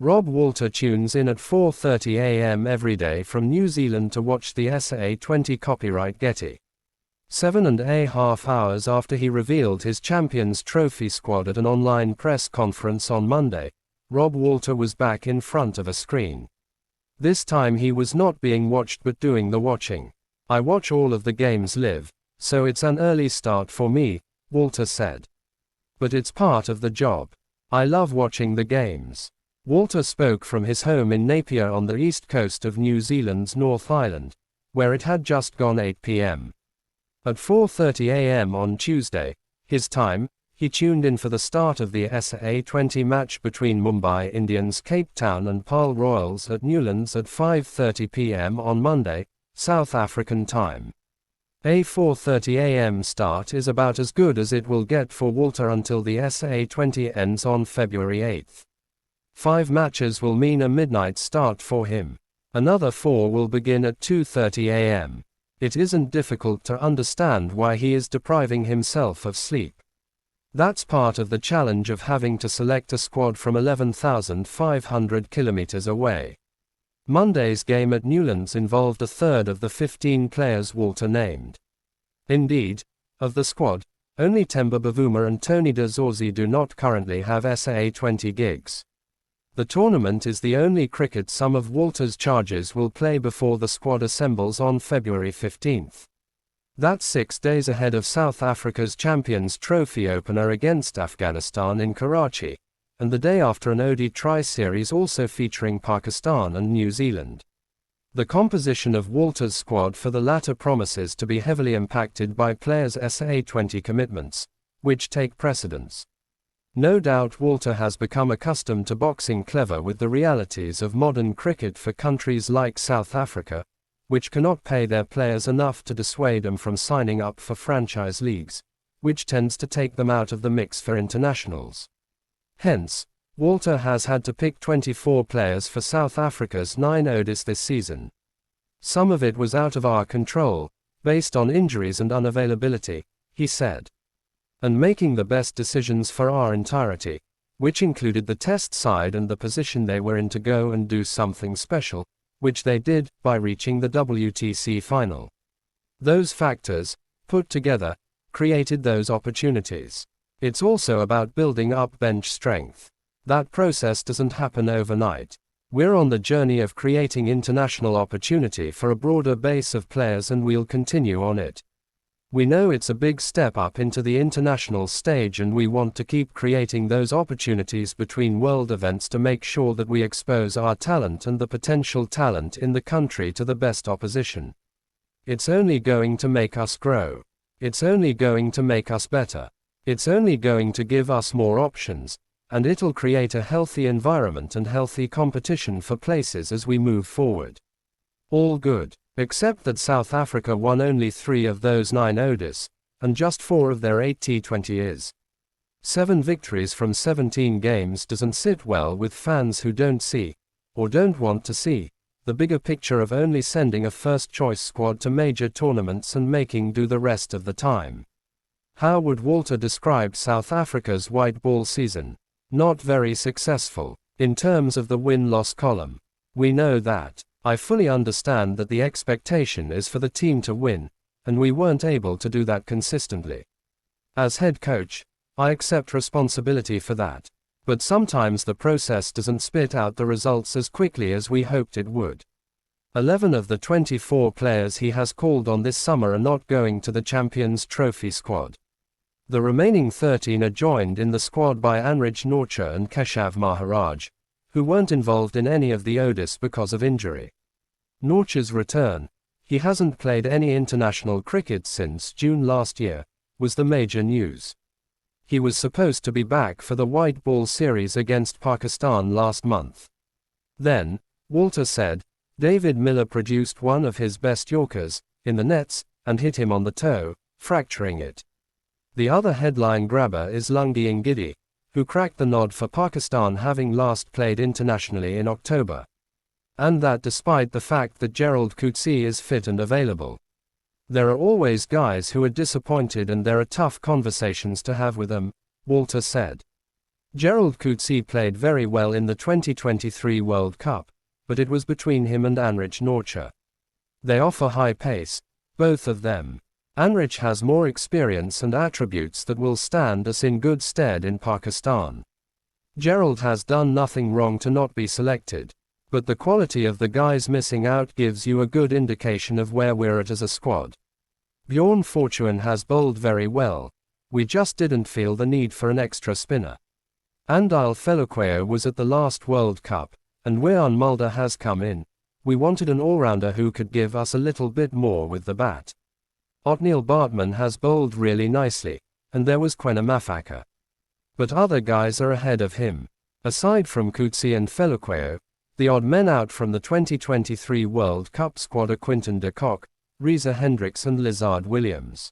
Rob Walter tunes in at 4:30 a.m. every day from New Zealand to watch the SA20. Copyright Getty. 7.5 hours after he revealed his Champions Trophy squad at an online press conference on Monday, Rob Walter was back in front of a screen. This time he was not being watched but doing the watching. "I watch all of the games live, so it's an early start for me," Walter said. "But it's part of the job. I love watching the games." Walter spoke from his home in Napier on the east coast of New Zealand's North Island, where it had just gone 8 p.m. At 4:30 a.m. on Tuesday, his time, he tuned in for the start of the SA20 match between Mumbai Indians Cape Town and Paarl Royals at Newlands at 5:30 p.m. on Monday, South African time. A 4:30 a.m. start is about as good as it will get for Walter until the SA20 ends on February 8. 5 matches will mean a midnight start for him. Another 4 will begin at 2:30 a.m. It isn't difficult to understand why he is depriving himself of sleep. That's part of the challenge of having to select a squad from 11,500 kilometers away. Monday's game at Newlands involved a third of the 15 players Walter named. Indeed, of the squad, only Temba Bavuma and Tony de Zorzi do not currently have SA20 gigs. The tournament is the only cricket some of Walter's charges will play before the squad assembles on February 15. That's 6 days ahead of South Africa's Champions Trophy opener against Afghanistan in Karachi, and the day after an ODI tri-series also featuring Pakistan and New Zealand. The composition of Walter's squad for the latter promises to be heavily impacted by players' SA20 commitments, which take precedence. No doubt Walter has become accustomed to boxing clever with the realities of modern cricket for countries like South Africa, which cannot pay their players enough to dissuade them from signing up for franchise leagues, which tends to take them out of the mix for internationals. Hence, Walter has had to pick 24 players for South Africa's 9 ODIs this season. "Some of it was out of our control, based on injuries and unavailability," he said. "And making the best decisions for our entirety, which included the test side and the position they were in to go and do something special, which they did, by reaching the WTC final. Those factors, put together, created those opportunities. It's also about building up bench strength. That process doesn't happen overnight. We're on the journey of creating international opportunity for a broader base of players and we'll continue on it. We know it's a big step up into the international stage and we want to keep creating those opportunities between world events to make sure that we expose our talent and the potential talent in the country to the best opposition. It's only going to make us grow. It's only going to make us better. It's only going to give us more options, and it'll create a healthy environment and healthy competition for places as we move forward. All good. Except that South Africa won only 3 of those 9 ODIs, and just 4 of their 8 T20s. 7 victories from 17 games doesn't sit well with fans who don't see, or don't want to see, the bigger picture of only sending a first-choice squad to major tournaments and making do the rest of the time. How would Walter describe South Africa's white ball season? Not very successful, in terms of the win-loss column. We know that. I fully understand that the expectation is for the team to win, and we weren't able to do that consistently. As head coach, I accept responsibility for that. But sometimes the process doesn't spit out the results as quickly as we hoped it would. 11 of the 24 players he has called on this summer are not going to the Champions Trophy squad. The remaining 13 are joined in the squad by Anrich Nortje and Keshav Maharaj, who weren't involved in any of the ODIs because of injury. Nortje's return, he hasn't played any international cricket since June last year, was the major news. He was supposed to be back for the white ball series against Pakistan last month. Then, Walter said, David Miller produced one of his best Yorkers, in the nets, and hit him on the toe, fracturing it. The other headline grabber is Lungi Ngidi, who cracked the nod for Pakistan having last played internationally in October. And that despite the fact that Gerald Coetzee is fit and available. There are always guys who are disappointed and there are tough conversations to have with them, Walter said. Gerald Coetzee played very well in the 2023 World Cup, but it was between him and Anrich Nortje. They offer high pace, both of them. Anrich has more experience and attributes that will stand us in good stead in Pakistan. Gerald has done nothing wrong to not be selected, but the quality of the guys missing out gives you a good indication of where we're at as a squad. Bjorn Fortune has bowled very well, we just didn't feel the need for an extra spinner. Andiel Feluqueo was at the last World Cup, and Wiaan Mulder has come in. We wanted an all-rounder who could give us a little bit more with the bat. Otniel Bartman has bowled really nicely, and there was Quena Mafaka. But other guys are ahead of him. Aside from Coetzee and Feluqueo, the odd men out from the 2023 World Cup squad are Quinton de Kock, Reza Hendricks and Lizard Williams.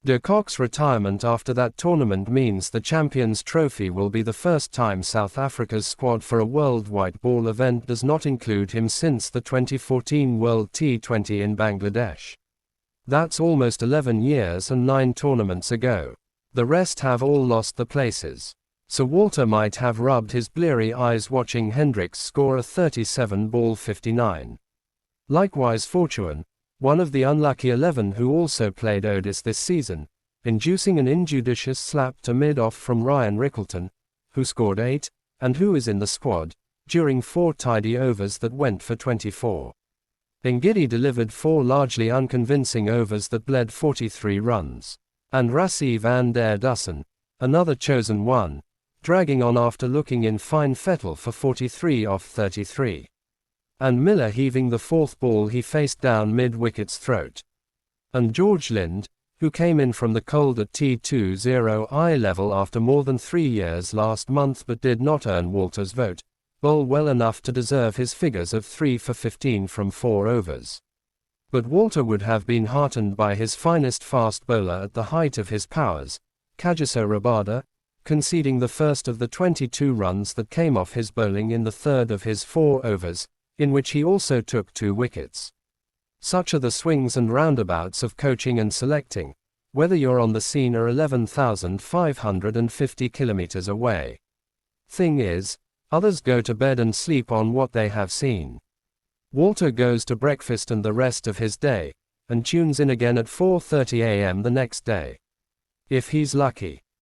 De Kock's retirement after that tournament means the Champions Trophy will be the first time South Africa's squad for a World White Ball event does not include him since the 2014 World T20 in Bangladesh. That's almost 11 years and 9 tournaments ago. The rest have all lost their places. So Walter might have rubbed his bleary eyes watching Hendricks score a 37-ball 59. Likewise Fortune, one of the unlucky 11 who also played ODIs this season, inducing an injudicious slap to mid-off from Ryan Rickleton, who scored 8, and who is in the squad, during 4 tidy overs that went for 24. Ngidi delivered 4 largely unconvincing overs that bled 43 runs. And Rassie van der Dussen, another chosen one, dragging on after looking in fine fettle for 43 off 33. And Miller heaving the 4th ball he faced down mid-wicket's throat. And George Lind, who came in from the cold at T20 eye level after more than 3 years last month but did not earn Walter's vote, bowled well enough to deserve his figures of 3 for 15 from 4 overs. But Walter would have been heartened by his finest fast bowler at the height of his powers, Kagiso Rabada, conceding the first of the 22 runs that came off his bowling in the third of his 4 overs, in which he also took 2 wickets. Such are the swings and roundabouts of coaching and selecting, whether you're on the scene or 11,550 kilometers away. Thing is, others go to bed and sleep on what they have seen. Walter goes to breakfast and the rest of his day, and tunes in again at 4:30 a.m. the next day. If he's lucky.